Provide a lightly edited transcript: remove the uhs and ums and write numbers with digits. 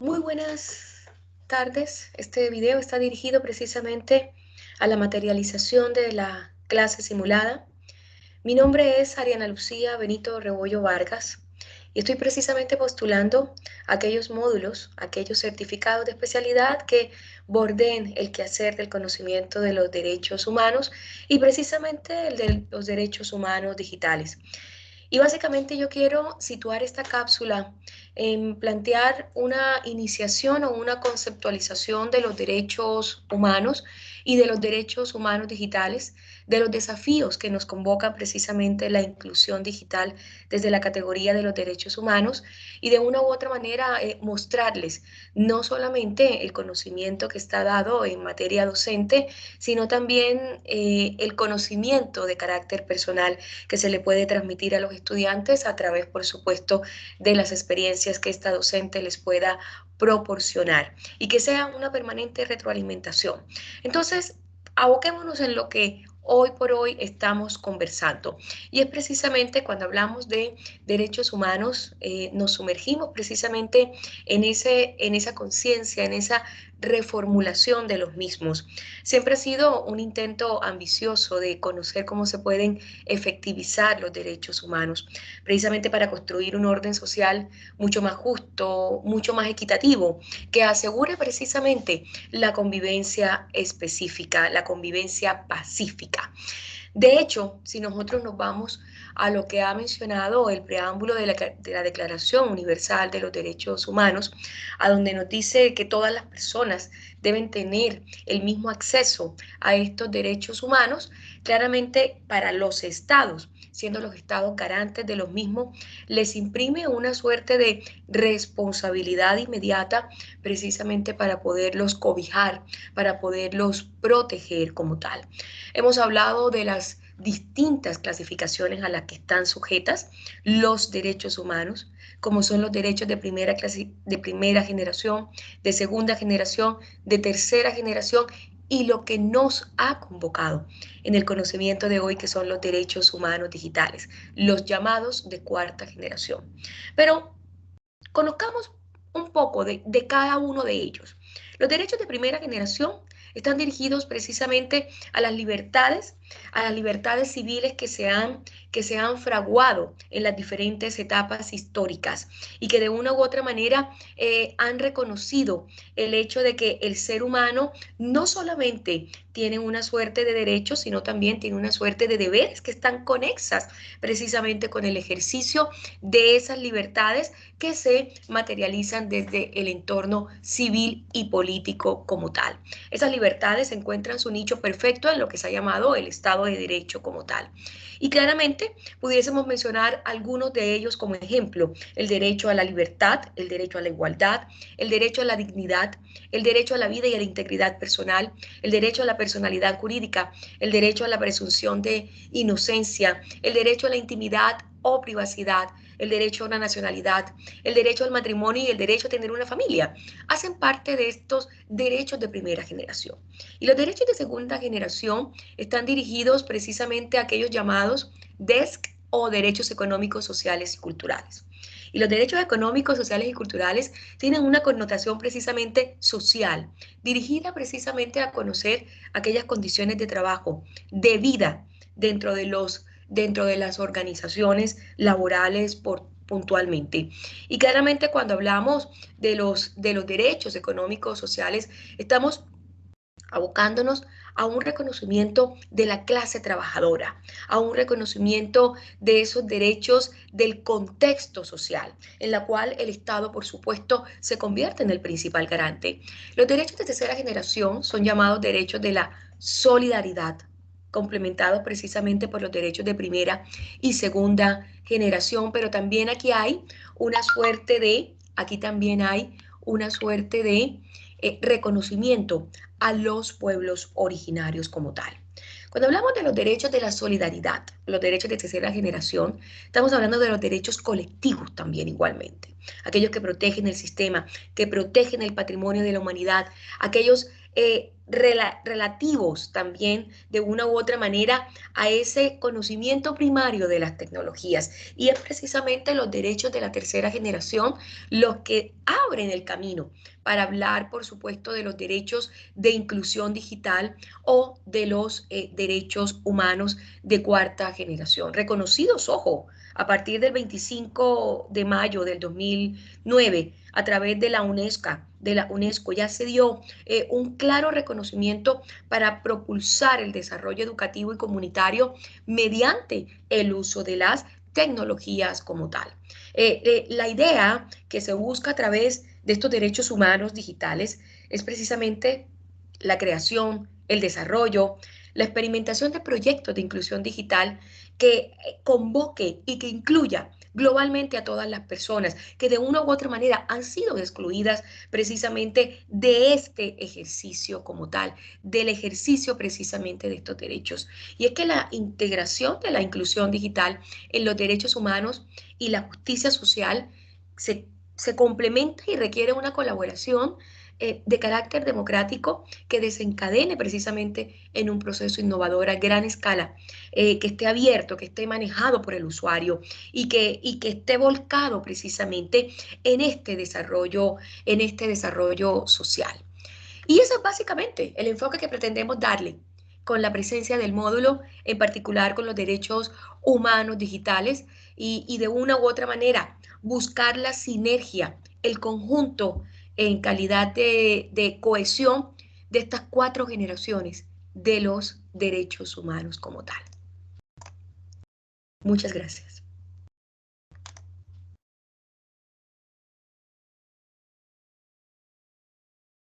Muy buenas tardes. Este video está dirigido precisamente a la materialización de la clase simulada. Mi nombre es Ariana Lucía Benito Rebollo Vargas y estoy precisamente postulando aquellos módulos, aquellos certificados de especialidad que bordeen el quehacer del conocimiento de los derechos humanos y precisamente el de los derechos humanos digitales. Y básicamente yo quiero situar esta cápsula en plantear una iniciación o una conceptualización de los derechos humanos y de los derechos humanos digitales, de los desafíos que nos convoca precisamente la inclusión digital desde la categoría de los derechos humanos y de una u otra manera mostrarles no solamente el conocimiento que está dado en materia docente, sino también el conocimiento de carácter personal que se le puede transmitir a los estudiantes a través, por supuesto, de las experiencias que esta docente les pueda proporcionar y que sea una permanente retroalimentación. Entonces, aboquémonos en lo que hoy por hoy estamos conversando. Y es precisamente cuando hablamos de derechos humanos, nos sumergimos precisamente en esa conciencia, en esa reformulación de los mismos. Siempre ha sido un intento ambicioso de conocer cómo se pueden efectivizar los derechos humanos, precisamente para construir un orden social mucho más justo, mucho más equitativo, que asegure precisamente la convivencia específica, la convivencia pacífica. De hecho, si nosotros nos vamos a lo que ha mencionado el preámbulo de la Declaración Universal de los Derechos Humanos, a donde nos dice que todas las personas deben tener el mismo acceso a estos derechos humanos, claramente para los estados, siendo los estados garantes de los mismos, les imprime una suerte de responsabilidad inmediata precisamente para poderlos cobijar, para poderlos proteger como tal. Hemos hablado de las distintas clasificaciones a las que están sujetas los derechos humanos, como son los derechos de primera clase, de primera generación, de segunda generación, de tercera generación y lo que nos ha convocado en el conocimiento de hoy, que son los derechos humanos digitales, los llamados de cuarta generación. Pero conozcamos un poco de cada uno de ellos. Los derechos de primera generación están dirigidos precisamente a las libertades civiles que se han fraguado en las diferentes etapas históricas y que de una u otra manera han reconocido el hecho de que el ser humano no solamente tiene una suerte de derechos, sino también tiene una suerte de deberes que están conexas precisamente con el ejercicio de esas libertades que se materializan desde el entorno civil y político como tal. Esas libertades encuentran su nicho perfecto en lo que se ha llamado el Estado de Derecho como tal. Y claramente pudiésemos mencionar algunos de ellos como ejemplo: el derecho a la libertad, el derecho a la igualdad, el derecho a la dignidad, el derecho a la vida y a la integridad personal, el derecho a la personalidad jurídica, el derecho a la presunción de inocencia, el derecho a la intimidad o privacidad, el derecho a una nacionalidad, el derecho al matrimonio y el derecho a tener una familia. Hacen parte de estos derechos de primera generación. Y los derechos de segunda generación están dirigidos precisamente a aquellos llamados DESC o derechos económicos, sociales y culturales. Y los derechos económicos, sociales y culturales tienen una connotación precisamente social, dirigida precisamente a conocer aquellas condiciones de trabajo, de vida dentro de las organizaciones laborales puntualmente. Y claramente cuando hablamos de los derechos económicos, sociales, estamos abocándonos a un reconocimiento de la clase trabajadora, a un reconocimiento de esos derechos del contexto social, en la cual el Estado, por supuesto, se convierte en el principal garante. Los derechos de tercera generación son llamados derechos de la solidaridad, complementados precisamente por los derechos de primera y segunda generación, pero también aquí también hay una suerte de reconocimiento a los pueblos originarios como tal. Cuando hablamos de los derechos de la solidaridad, los derechos de tercera generación, estamos hablando de los derechos colectivos también igualmente. Aquellos que protegen el sistema, que protegen el patrimonio de la humanidad, aquellos relativos también de una u otra manera a ese conocimiento primario de las tecnologías. Y es precisamente los derechos de la tercera generación los que abren el camino para hablar, por supuesto, de los derechos de inclusión digital o de los derechos humanos de cuarta generación, reconocidos, ojo, a partir del 25 de mayo del 2009, a través de la UNESCO ya se dio un claro reconocimiento para propulsar el desarrollo educativo y comunitario mediante el uso de las tecnologías como tal. La idea que se busca a través de estos derechos humanos digitales es precisamente la creación, el desarrollo, la experimentación de proyectos de inclusión digital que convoque y que incluya globalmente a todas las personas que de una u otra manera han sido excluidas precisamente de este ejercicio como tal, del ejercicio precisamente de estos derechos. Y es que la integración de la inclusión digital en los derechos humanos y la justicia social se complementa y requiere una colaboración de carácter democrático que desencadene precisamente en un proceso innovador a gran escala, que esté abierto, que esté manejado por el usuario y que esté volcado precisamente en este desarrollo social. Y eso es básicamente el enfoque que pretendemos darle con la presencia del módulo, en particular con los derechos humanos digitales y de una u otra manera buscar la sinergia, el conjunto en calidad de cohesión de estas cuatro generaciones de los derechos humanos como tal. Muchas gracias.